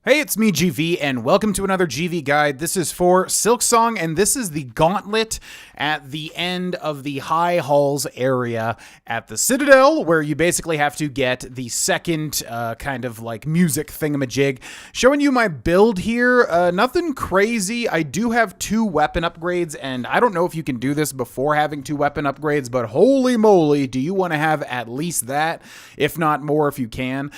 Hey, it's me, GV, and welcome to another GV guide. This is for Silksong, and this is the Gauntlet at the end of the High Halls area at the Citadel, where you basically have to get the second kind of like music thingamajig. Showing you my build here, nothing crazy. I do have 2 weapon upgrades, and I don't know if you can do this before having 2 weapon upgrades, but holy moly, do you want to have at least that, if not more if you can.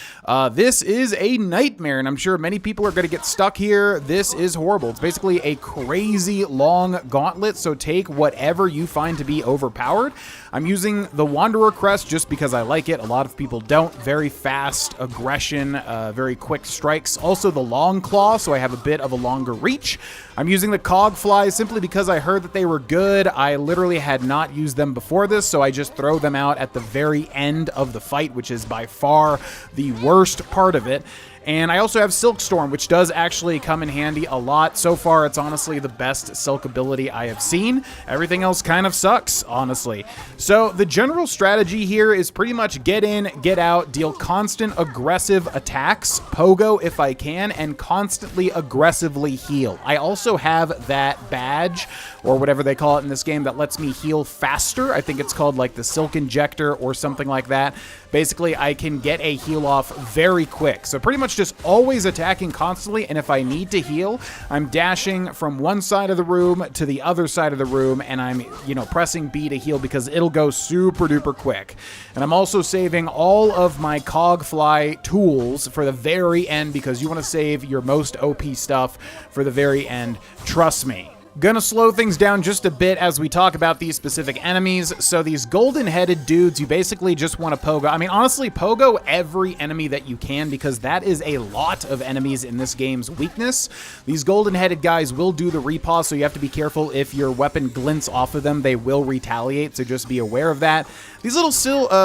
This is a nightmare, and I'm sure many people are going to get stuck here. This is horrible. It's basically a crazy long gauntlet, so take whatever you find to be overpowered. I'm using the Wanderer Crest just because I like it. A lot of people don't. Very fast aggression, very quick strikes. Also the Long Claw, so I have a bit of a longer reach. I'm using the Cog Flies simply because I heard that they were good. I literally had not used them before this, so I just throw them out at the very end of the fight, which is by far the worst part of it. And I also have Silk Storm, which does actually come in handy a lot. So far, it's honestly the best Silk ability I have seen. Everything else kind of sucks, honestly. So the general strategy here is pretty much get in, get out, deal constant aggressive attacks, pogo if I can, and constantly aggressively heal. I also have that badge, or whatever they call it in this game, that lets me heal faster. I think it's called like the Silk Injector or something like that. Basically, I can get a heal off very quick. So pretty much just always attacking constantly, and if I need to heal, I'm dashing from one side of the room to the other side of the room, and I'm, pressing B to heal because it'll go super duper quick. And I'm also saving all of my Cogfly tools for the very end because you want to save your most OP stuff for the very end. Trust me. Gonna slow things down just a bit as we talk about these specific enemies. So these golden-headed dudes, you basically just want to pogo. I mean, honestly, pogo every enemy that you can because that is a lot of enemies in this game's weakness. These golden-headed guys will do the repause, so you have to be careful if your weapon glints off of them. They will retaliate, so just be aware of that. These little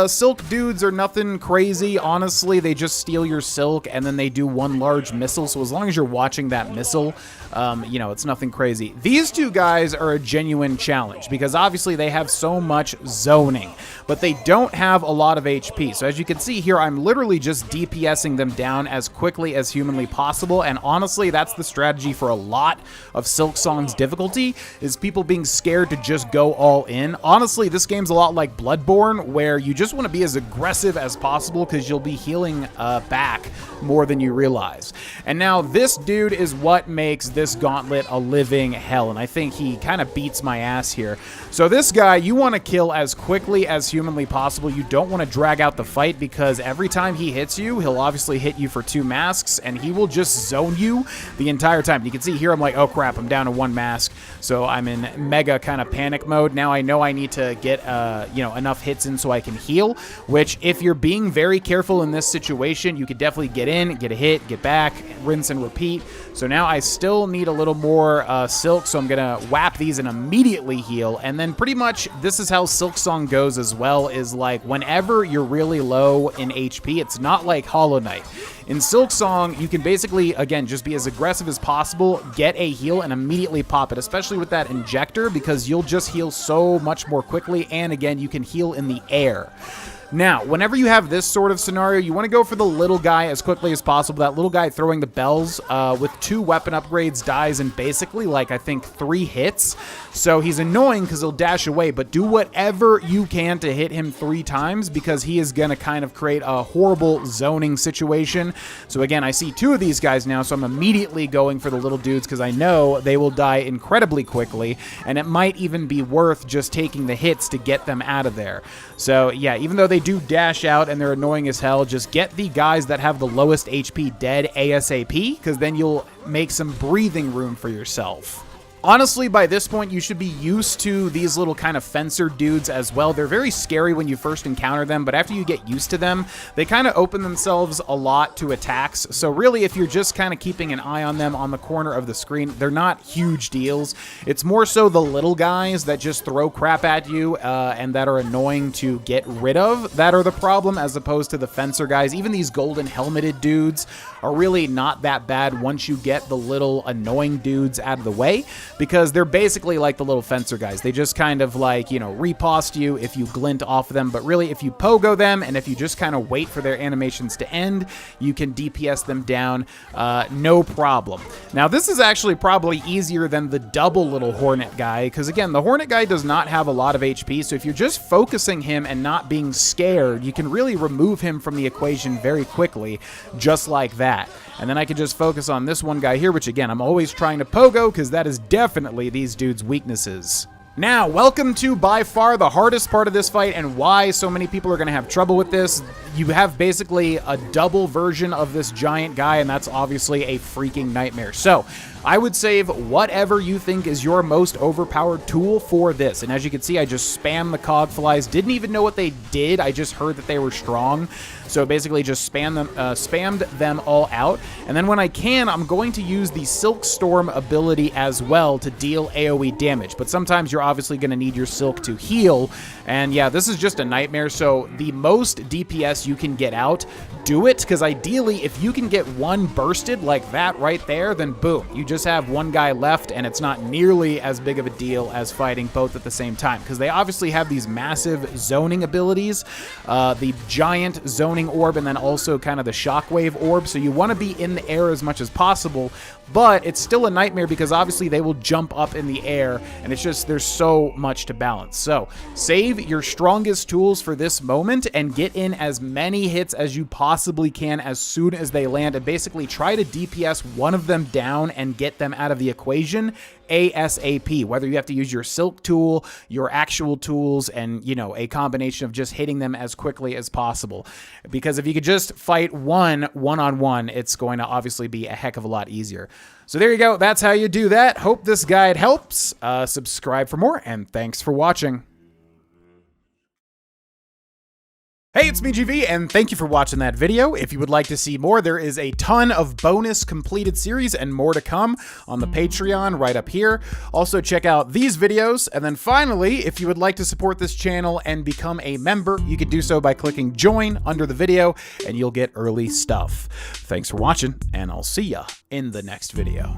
silk dudes are nothing crazy. Honestly, they just steal your silk, and then they do one large missile. So as long as you're watching that missile, it's nothing crazy. These 2 guys are a genuine challenge because obviously they have so much zoning, but they don't have a lot of HP. So as you can see here, I'm literally just DPSing them down as quickly as humanly possible. And honestly, that's the strategy for a lot of Silksong's difficulty, is people being scared to just go all in. Honestly, this game's a lot like Bloodborne, where you just want to be as aggressive as possible because you'll be healing back more than you realize. And now this dude is what makes this gauntlet a living hell, and I think he kind of beats my ass here. So this guy, you want to kill as quickly as humanly possible. You don't want to drag out the fight because every time he hits you, he'll obviously hit you for 2 masks, and he will just zone you the entire time. You can see here I'm like, oh crap, I'm down to 1 mask, so I'm in mega kind of panic mode. Now I know I need to get enough hits in so I can heal, which if you're being very careful in this situation, you could definitely get in, get a hit, get back, rinse and repeat. So now I still need a little more silk, so I'm gonna whap these and immediately heal. And then pretty much this is how Silksong goes as well, is like whenever you're really low in HP, it's not like Hollow Knight. In Silksong, you can basically, again, just be as aggressive as possible, get a heal, and immediately pop it, especially with that injector, because you'll just heal so much more quickly, and again, you can heal in the air. Now, whenever you have this sort of scenario, you want to go for the little guy as quickly as possible. That little guy throwing the bells with 2 weapon upgrades dies in basically, like, I think 3 hits. So he's annoying because he'll dash away, but do whatever you can to hit him 3 times because he is going to kind of create a horrible zoning situation. So again, I see 2 of these guys now, so I'm immediately going for the little dudes because I know they will die incredibly quickly, and it might even be worth just taking the hits to get them out of there. So yeah, even though they do dash out and they're annoying as hell, just get the guys that have the lowest HP dead ASAP, because then you'll make some breathing room for yourself. Honestly, by this point, you should be used to these little kind of fencer dudes as well. They're very scary when you first encounter them, but after you get used to them, they kind of open themselves a lot to attacks. So really, if you're just kind of keeping an eye on them on the corner of the screen, they're not huge deals. It's more so the little guys that just throw crap at you and that are annoying to get rid of that are the problem, as opposed to the fencer guys. Even these golden helmeted dudes are really not that bad once you get the little annoying dudes out of the way. because they're basically like the little fencer guys. They just kind of like, you know, riposte you if you glint off of them, but really if you pogo them and if you just kind of wait for their animations to end, you can DPS them down no problem. Now this is actually probably easier than the double little Hornet guy, because again, the Hornet guy does not have a lot of HP, so if you're just focusing him and not being scared, you can really remove him from the equation very quickly, just like that. And then I can just focus on this one guy here, which again, I'm always trying to pogo, because that is definitely these dudes' weaknesses. Now, welcome to by far the hardest part of this fight and why so many people are going to have trouble with this. You have basically a double version of this giant guy, and that's obviously a freaking nightmare. So, I would save whatever you think is your most overpowered tool for this. And as you can see, I just spammed the cogflies. Didn't even know what they did. I just heard that they were strong. So basically just spammed them all out. And then when I can, I'm going to use the Silk Storm ability as well to deal AoE damage. But sometimes you're obviously going to need your Silk to heal. And yeah, this is just a nightmare. So the most DPS you can get out, do it. Because ideally, if you can get one bursted like that right there, then boom, you just have one guy left, and it's not nearly as big of a deal as fighting both at the same time, because they obviously have these massive zoning abilities, the giant zoning orb, and then also kind of the shockwave orb, so you want to be in the air as much as possible, but it's still a nightmare because obviously they will jump up in the air, and it's just, there's so much to balance. So save your strongest tools for this moment and get in as many hits as you possibly can as soon as they land, and basically try to DPS one of them down and get them out of the equation ASAP, whether you have to use your Silk tool, your actual tools, and, you know, a combination of just hitting them as quickly as possible. Because if you could just fight one-on-one, it's going to obviously be a heck of a lot easier. So there you go. That's how you do that. Hope this guide helps. Subscribe for more, and thanks for watching. Hey, it's me, GV, and thank you for watching that video. If you would like to see more, there is a ton of bonus completed series and more to come on the Patreon right up here. Also, check out these videos. And then finally, if you would like to support this channel and become a member, you can do so by clicking join under the video, and you'll get early stuff. Thanks for watching, and I'll see ya in the next video.